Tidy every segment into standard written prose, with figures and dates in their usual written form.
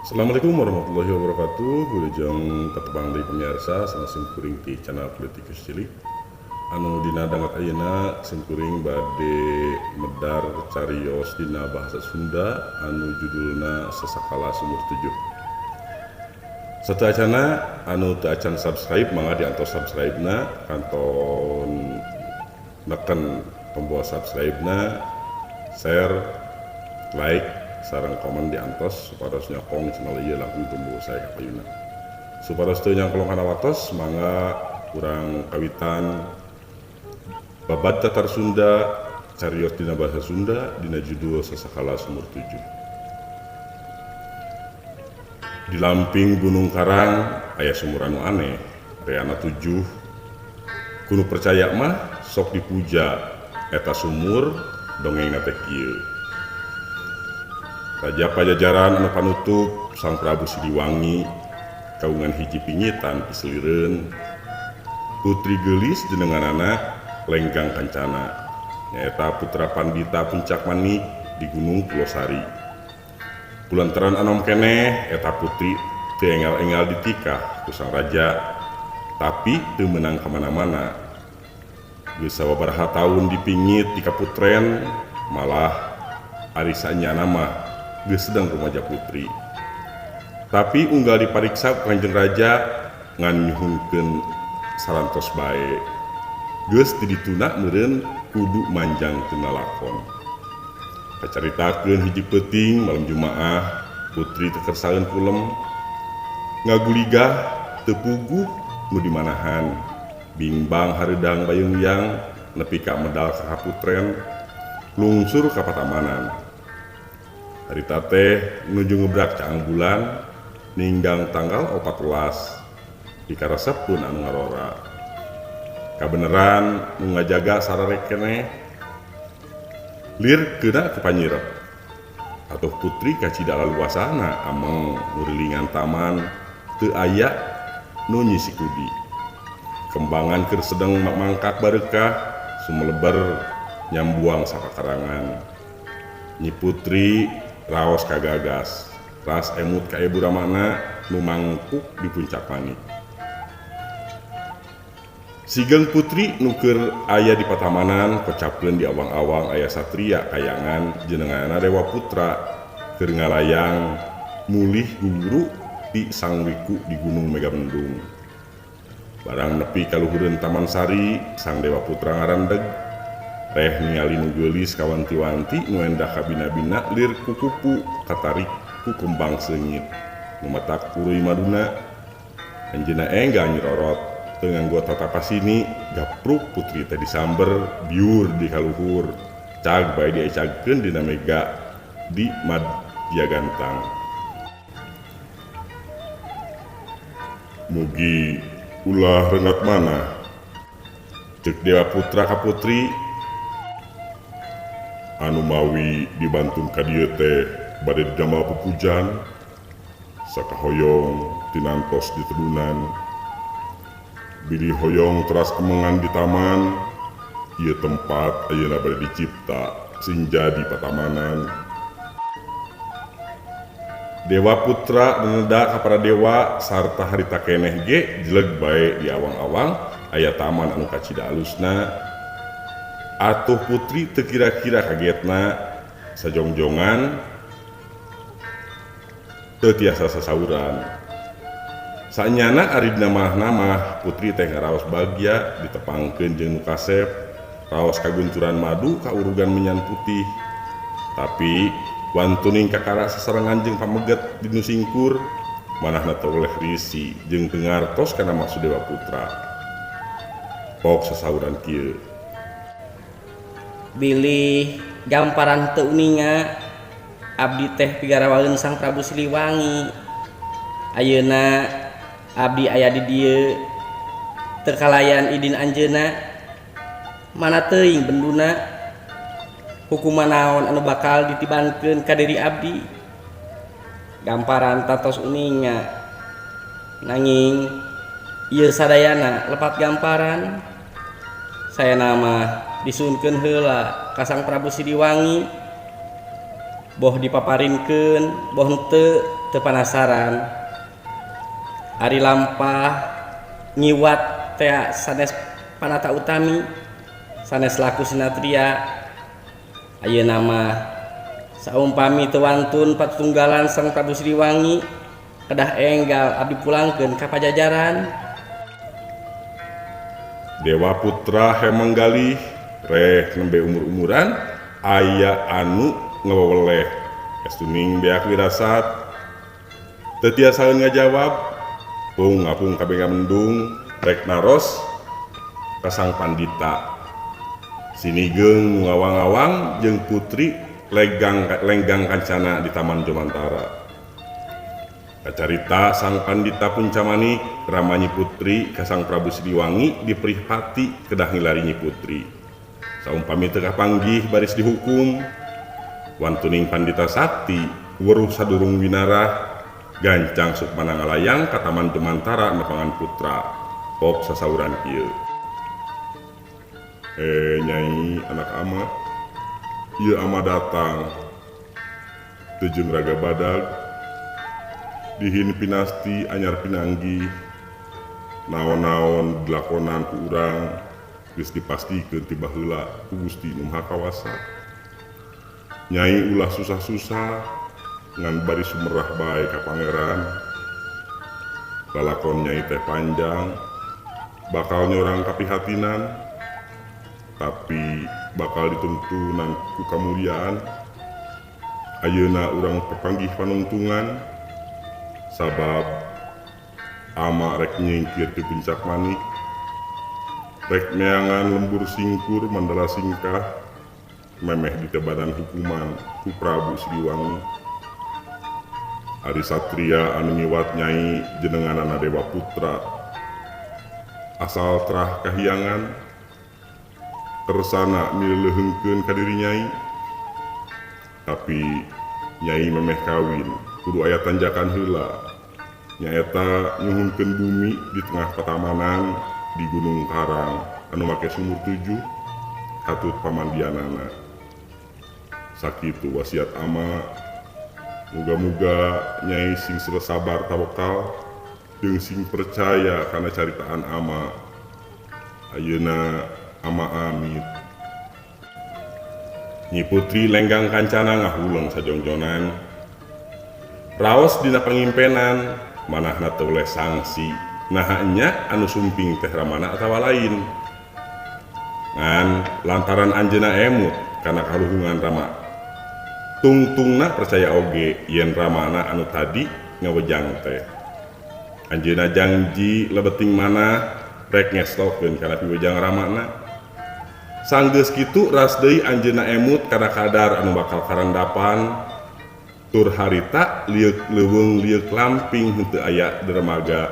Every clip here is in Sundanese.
Assalamualaikum warahmatullahi wabarakatuh. Wilujeng tetebang deui pemirsa sana simkuring ti channel Politikus Cilik. Anu dina dangat ayeuna simkuring bade medar cariyos dina bahasa Sunda anu judulna Sesakala Sumur Tujuh. Sateuacanna anu teu acan subscribe mangga diantos subscribe-na kanton neken tombol subscribe-na, share, like, sareng komen diantos supados nyokong channel ieu langkung tumbuh saya ka payuna. Supados teu nyangkolong kana watos mangga urang kawitan babad tatar Sunda cariyos dina bahasa Sunda dina judul Sesakala Sumur Tujuh. Di lamping Gunung Karang aya sumur anu aneh, reana 7. Kudu percaya mah sok dipuja eta sumur dongengna teh kieu. Raja Pajajaran anu panutup Sang Prabu Siliwangi kagungan hiji pingitan pislireun putri geulis jenenganana Lenggang Kancana nyaeta putra Pandita Puncak Manik di Gunung Pulosari. Kulantaran anom keneh eta putri teu enggal-enggal ditikah ku sang raja, tapi teu meunang ka mana-mana. Geus sababaraha taun dipingit di kaputren, malah ari saenyana mah geus sedang rumaja putri. Tapi unggal dipariksa ku Kanjeng Raja ngan nyuhunkeun sarantos bae. Geus ti dituna meureun kudu manjang teu nalakon. Kacaritakeun hiji peuting malam Jumaah putri teu kersaeun kulem ngaguligah teu puguh nu dimanahan bimbang hareudang bayung-yang nepi ka medal ka kaputren lungsur ka patamanan. Harita teh nuju ngebrak caang bulan ninggang tanggal 14 dikaresepkeun anu ngarora. Kabeneran nu ngajaga sararek keneh lir keuna ku panyirep atuh putri kacida laluasana ameng ngurilingan taman teu aya nu nyisi kudi. Kembangan keur sedeng mangkak bareukah sumeleber nyambuang sapakarangan. Nyi putri raos kagagas ras emut ka ibu ramana nu mangkuk di puncak manik. Sigeng putri nuker aya di patamanan kocapkeun di awang-awang aya satria kayangan jenenganna Dewa Putra keur ngalayang mulih guru ti Sang Wiku di Gunung Megamendung. Barang nepi ka luhureun Taman Sari Sang Dewa Putra ngarandeg reh ningali nu geulis kawanti-wanti nu endah kabina-bina lir ku kupu katarik ku kembang seungit nu matak uruy maduna. Anjeunna enggal nyirorot teu nganggo tatapasini gapruk putri teh disamber biur di kaluhur cag bae diecagkeun dina mega di Madya Gantang. Mugi ulah rengat mana ceuk Dewa Putra ka putri anu mawi dibantun ka dieu teh bade didamel pupujan sakahoyong tinantos ditedunan. Bilih hoyong teras kemengan di taman, ieu tempat ayeuna bade dicipta sing jadi patamanan. Dewa Putra neneda ka para dewa sarta harita keneh ge jeleg bae di awang-awang aya taman anu kacida alusna. Atuh putri teu kira-kira kagetna sajongjongan teu tiasa sasauran. Saenyana ari dina mah putri teh ngaraos bagya ditepangkeun jeung nu kasep raos kaguncuran madu ka urugan menyan putih. Tapi wantuning kakara sasarengan jeung pameget di nu singkur manahna teu oleh risi jeung teu ngartos kana maksud Dewa Putra. Pok sasauran kieu. Bilih gamparan teu uninga abdi teh pigarawaeun Sang Prabu Siliwangi. Ayeuna abdi aya di dieu teu kalayan idin anjeunna mana teuing benduna hukuman naon anu bakal ditibankeun ka diri abdi. Gamparan tatos uninga nanging ieu sadayana lepat gamparan saya nama disunkeun heula ka Sang Prabu Siliwangi boh dipaparinkeun boh teu panasaran. Ari lampah nyiwat teh sanes panata utami sanes laku sinatria. Ayeuna mah saumpami teu wantun patunggalan Sang Prabu Siliwangi kedah enggal abdi pulangkeun ka Pajajaran. Dewa Putra hemanggalih reh nembe umur-umuran aya anu ngaweleh estuning beak wirasat teu tiasa ngajawab. Ngapung kabeh mendung rek naros ka Sang Pandita. Sinigeung ngawang-awang jeung putri lenggang kancana di Taman Jomantara. Kacarita Sang Pandita Puncamanik ramanyi putri ka Sang Prabu Siliwangi diperih pati kedah ngilarinyi putri. Saumpami teu kapanggih baris dihukum. Wantuning Pandita Sakti weruh sadurung winarah gancang sukmana ngalayang ka Taman Jomantara nepangan putra. Pok sasauran kieu. Nyai anak ama, ieu ama datang teu jeung raga badag dihin pinasti anyar pinanggih naon-naon dilakonan ku urang geus dipastikeun ti baheula ku Gusti Nu Maha Kawasa. Nyai ulah susah-susah ngan bari sumerah bae ka pangeran. Lalakon Nyai teh panjang bakal nyorang kapihatinan tapi bakal dituntunan ku kamuliaan. Ayeuna urang pepanggih panungtungan sabab ama rek nyingkir ti puncak manik rek neangan lembur singkur mandala singkah memeh ditebanan hukuman ku Prabu Siliwangi. Ari satria anu nyiwat Nyai jenenganana Dewa Putra asal terah kahiyangan tersana mileuheungkeun ka diri Nyai. Tapi Nyai memeh kawin kudu aya tanjakan heula nyaeta nyuhunkeun bumi di tengah patamanan di Gunung Karang anu make sumur 7 katut pamandianana. Sakitu wasiat ama. Muga-muga Nyai sing sabar tawakal jeung sing percaya kana caritaan ama. Ayeuna ama amit. Nyi putri lenggang kancana ngahuleng sajongjonan. Raos dina pangimpenan manahna teu oleh sangsi. Naha nya anu sumping teh ramana atawa lain. Ngan lantaran anjeuna emut kana kaluhungan Rama. Tungtungna percaya oge yen ramana anu tadi ngawejang teh. Anjeuna janji lebeting manah rek ngestokeun kana piwejang ramana. Sanggeus kitu ras deui anjeunna emut kana kadar anu bakal karandapan. Tur harita lieuk leuweung lieuk lamping henteu aya dermaga.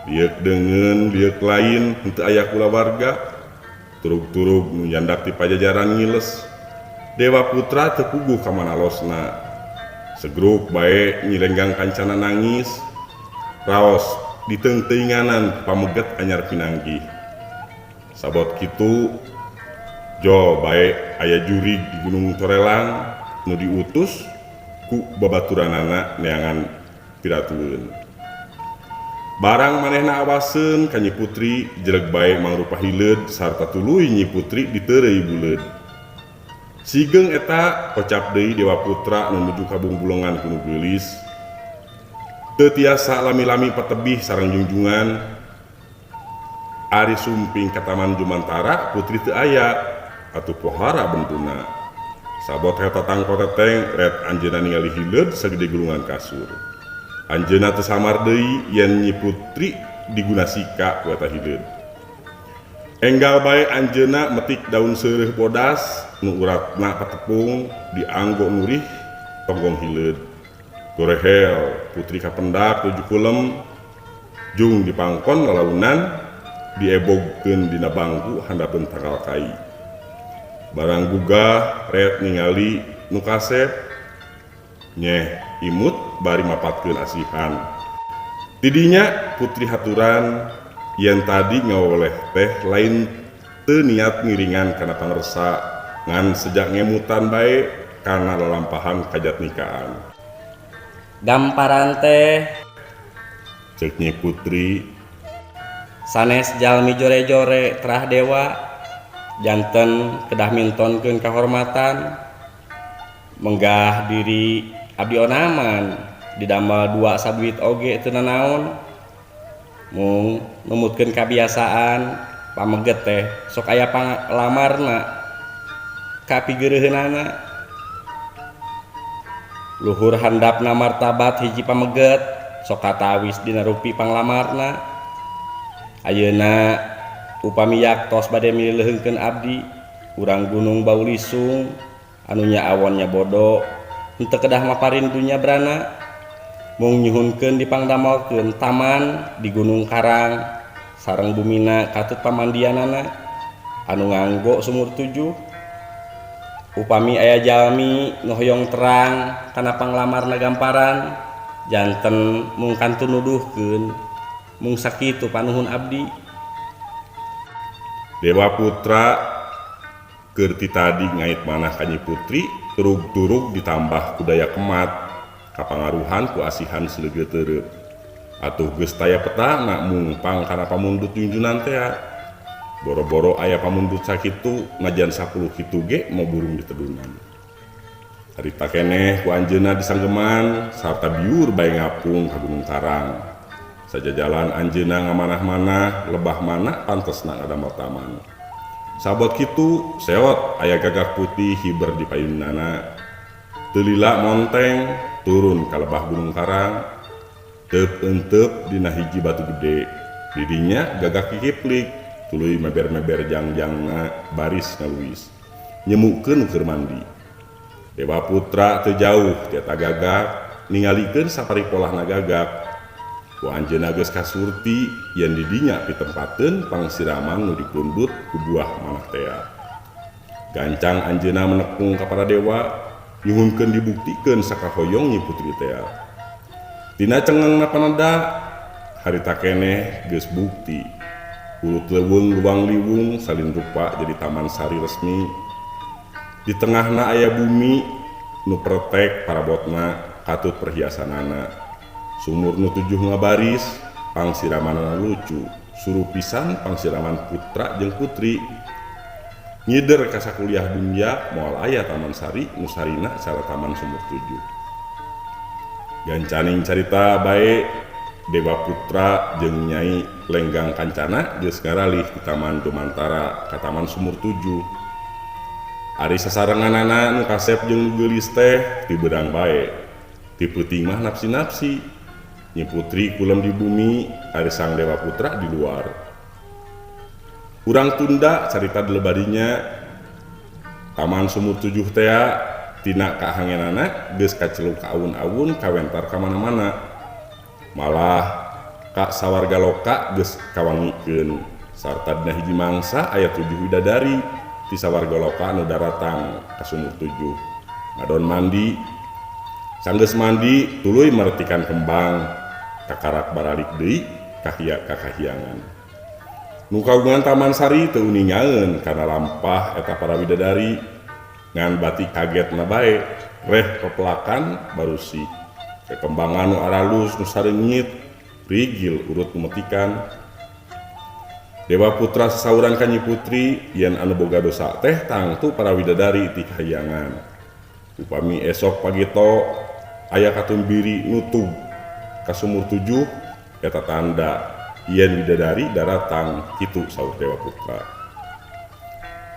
Lieuk deungeun lieuk lain henteu aya kulawarga. Turug-turug nu nyandak ti Pajajaran ngiles. Dewa Putra teu puguh ka manalosna. Segruk bae Nyi Lenggang Kancana nangis. Raos diteung-teuinganan pameget anyar pinanggih. Sabot kitu jo bae aya jurig di Gunung Torelang nu diutus ku babaturanana neangan piratueun. Barang manehna awaseun ka Nyi Putri jeleg bae mangrupa hileud sarta tuluy Nyi Putri diteureuy buleud. Sigeung eta kocap deui Dewa Putra nu nuju ka Bungbulongan kuno geulis. Teu tiasa lami-lami patebih sareng junjungan. Ari sumping ka Taman Jomantara putri teu aya. Atuh pohara bentuna. Sabot eta tangko teteng ret anjeunna ningali hileud sagede gulungan kasur. Anjeunna teu samar deui yen Nyi Putri digunasika ku eta hileud. Enggal bae anjeunna metik daun seureuh bodas nu uratna patepung dianggo nurih tonggong hileud. Gorehel putri kapendak tujuh kulem jung dipangkon lalaunan diebogkeun dina bangku handapeun takal kai. Barang gugah ret ningali nu kasep nyeh imut bari mapatkeun asihan. Tidinya putri haturan yen tadi ngawoleh teh lain teu niat ngiringan kana pangresa ngan sejak ngemutan bae karena lelampahan kajat nikaan. Gamparan teh Cek Nyi Putri sanes jalmi jore-jore terah dewa janten kedah mintonkeun kahormatan menggah diri abdi onaman didamel 2 saduit oge teu nanaon mung numutkeun kabiasaan pameget teh sok aya panglamarna ka pigeureunana luhur handapna martabat hiji pameget sok katawis dina rupi panglamarna ayeuna upami yaktos bade mileuheungkeun abdi urang Gunung Baulisung anu nyaawonnya bodo henteu kedah maparin dunya brana mung nyuhunkeun dipangdamelkeun taman di Gunung Karang sareng bumina katut pamandianana anu nganggo sumur 7 upami aya jalmi nu hoyong terang kana panglamarna Gamparan janten mung kantun nuduhkeun mung sakitu panuhun abdi. Dewa Putra keur ti tadi ngait manah ka Nyi Putri turug-turug ditambah kudaya kemat kapangaruhan ku asihan sleugeu teureub atuh geus taya petana mungpang kana pamundut junjunan teh boro-boro aya pamundut sakitu najan 10 kitu ge mau burung ditedunan harita keneh ku anjeunna disanggeman sarta biur bae ngapung ka Gunung Karang sajajalan anjeunna ngamanah-manah lebah mana pantesna ngadamel taman sabot kitu seot aya gagak putih hiber di payunana teu lila monteng turun ka lebah Gunung Karang teup-euteup dina hiji batu gede didinya gagak kikiplik tuluy meber-meber jangjangna baris ngaluis nyemukeun keur mandi. Dewa Putra teu jauh ti eta gagak ningalikeun saparipolahna gagak ku anjeunna geus kasurti yen didinya pitempateun pangsiraman nu dipundut ku buah manah teh. Gancang anjeunna menekung ka para dewa nyuhunkeun dibuktikeun sakahoyong Nyi Putri teh. Tina cengengna panada harita keneh geus bukti urut leuweung luang liwung salin rupa jadi taman sari resmi di tengahna aya bumi nu pretek parabotna katut perhiasanana sumur nu 7 ngabaris pangsiramanna lucu suruh pisan pangsiraman putra jeung putri ngider ka sakuliah dunya moal aya taman sari nu sarina cara taman sumur 7 gancaning carita bae Dewa Putra jeung Nyai Lenggang Kancana geus ngaralih di taman dumantara ka taman sumur 7 ari sasarenganana nu kasep jeung geulis teh ti beudang bae ti peuting mah napsi-napsi Nyi Putri kulem di bumi ari sang Dewa Putra di luar urang tunda carita dilebadinya taman sumur 7 teh tina kahangenana geus kaceluk ka awun-awun kawentar ka mana-mana malah ka sawarga loka geus kawangikeun sarta dina hiji mangsa aya 7 widadari ti sawarga loka anu daratang ka sumur 7 ngadon mandi sanggeus mandi tuluy maretikan kembang kakarak baralik deui kahiyangan nu kagungan taman sari teu uningaeun kana lampah eta para widadari ngan batik kagetna bae reh pepelakan barusi kekembangan nu aralus nu sareungit rigil urut memetikan Dewa Putra sasauran ka Nyi Putri yen anu boga dosa teh tangtu para widadari ti kahiyangan upami esok pagito aya katumbiri nutug ka sumur 7 eta tanda yen widadari daratang kitu saur Dewa Putra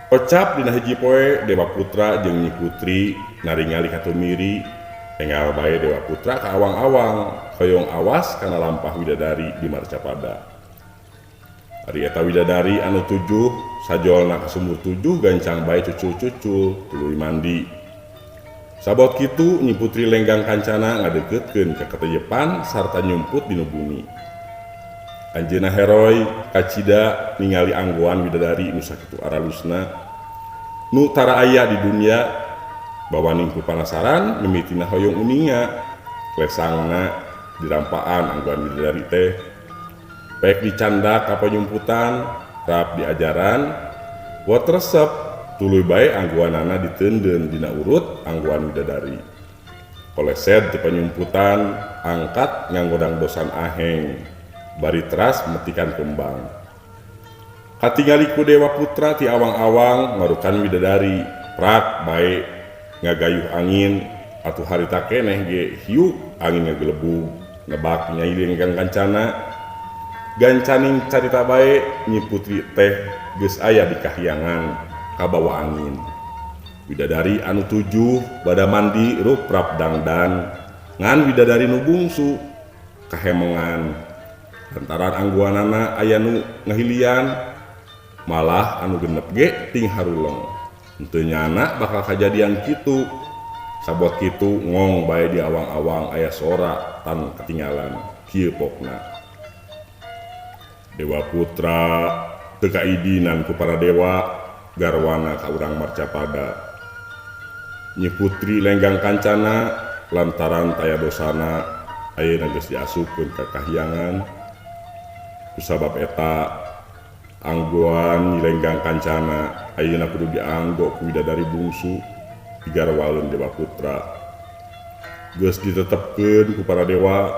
ocap dina hiji poe Dewa Putra jeung Nyi Putri naringali katumiri enggal bae Dewa Putra ka awang-awang hoyong awas kana lampah widadari di Marcapada. Ari eta widadari anu 7 sajolna ka sumur 7 gancang bae cucul-cucul tuluy mandi. Sabot kitu Nyi Putri Lenggang Kancana ngadeukeutkeun ka kateyepan sarta nyumput dina bumi. Anjeunna heroi kacida ningali anggoan widadari nu sakitu aralusna nu tara aya di dunya bawaning ku panasaran mimitina hoyong uninga lesangna dirampaan anggoan widadari teh baik dicanda ka panyumputan rap diajaran buat resep tuluy bae angguanana diteunden dina urut angguan bidadari. Kolesed ti panyumputan angkat nganggodang dosan aheng bari teras metikan kembang. Katingali ku dewa putra ti awang-awang ngarukan bidadari prak bae ngagayuh angin atuh harita keneh ge hiuk angin ngagelebug nebak nyai lenggang kancana. Gancaning carita bae nyi putri teh geus aya di kahyangan kabawa angin. Bidadari anu 7 bada mandi ruprap dangdan ngan bidadari nu bungsu kahemengan lantaran angguanana aya nu ngahilian malah anu genep ge ting haruleng. Henteu nyana bakal kajadian kitu. Sabot kitu ngong bae di awang-awang aya sora tan ketinggalan kieu pokna. Dewa putra teu kaidinan ku para dewa garwana ka urang Marcapada. Nyi putri lenggang kancana lantaran taya dosana ayeuna geus diasupkeun ka kahyangan. Kusabab eta anggoan nyi lenggang kancana ayeuna kudu dianggo ku bidadari bungsu digarwaleun dewa putra. Geus ditetepkeun ku para dewa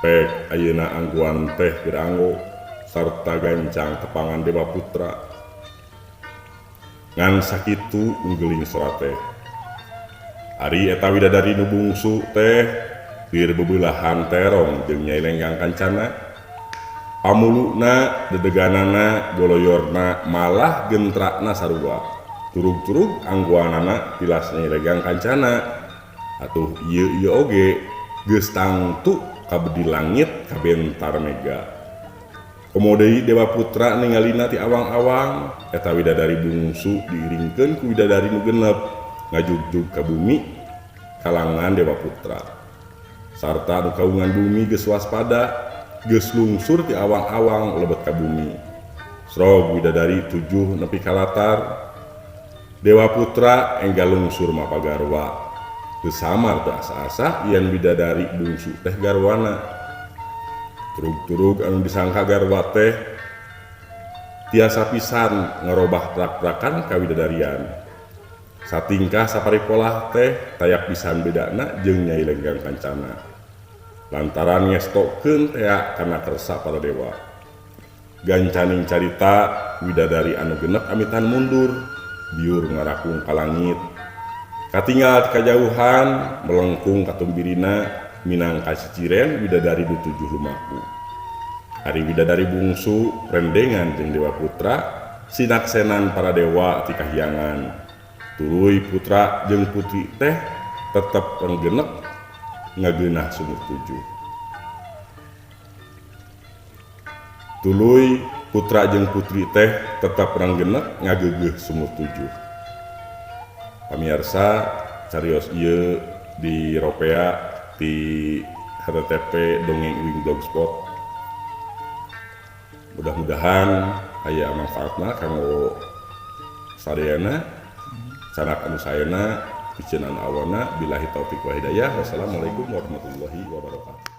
pek ayeuna anggoan teh geranggo sarta gancang tepangan dewa putra. Ngan sakitu unggeling sora teh. Ari eta widadari nu bungsu teh bir bebelahan terong jeung Nyai Lenggang Kancana. Pamuluna dedeganana goloyorna malah gentrakna sarua. Turug-turug angguanana tilas Nyai Lenggang Kancana. Atuh ieu oge geus tangtu kabedi langit kabentar mega. Komo deui dewa putra ningalina ti awang-awang eta widadari bungsu diiringkeun ku widadari nu genep ngajugjug ka bumi kalangan dewa putra. Sarta nu kaungan bumi geus waspada geus lungsur ti awang-awang lebet ka bumi. Srog widadari 7 nepi ka latar. Dewa putra enggal lungsur mapagarwa. Teu samar teu asa-asa yen widadari bungsu teh garwana. Turug-turug anu disangka garwa teh tiasa pisan ngerobah prak-prakan kawidadarian. Satingkah saparikolah teh tayak pisan bedana jeung Nyai Lenggang Kancana. Lantaran ngestokeun tea kana kersa para dewa. Gancaning carita widadari anu genep amitan mundur biur ngarakung ka langit. Katinggal ti kajauhan melengkung katumbirina minangka ciciren widadari du 7 lumaku. Ari widadari bungsu rendengan jeung dewa putra sinaksenan para dewa ti kahyangan. Tuluy putra jeung putri teh tetep penggenep ngageunah sumur 7. Tuluy putra jeung putri teh tetep ranggenep ngageugeuh sumur 7. Pamirsa carios ieu di Ropea di http dongengwing.blogspot. Mudah-mudahan aya manfaatna kanggo sadayana sanak anu saena piceunan awana billahi taufik wa hidayah. Wassalamualaikum warahmatullahi wabarakatuh.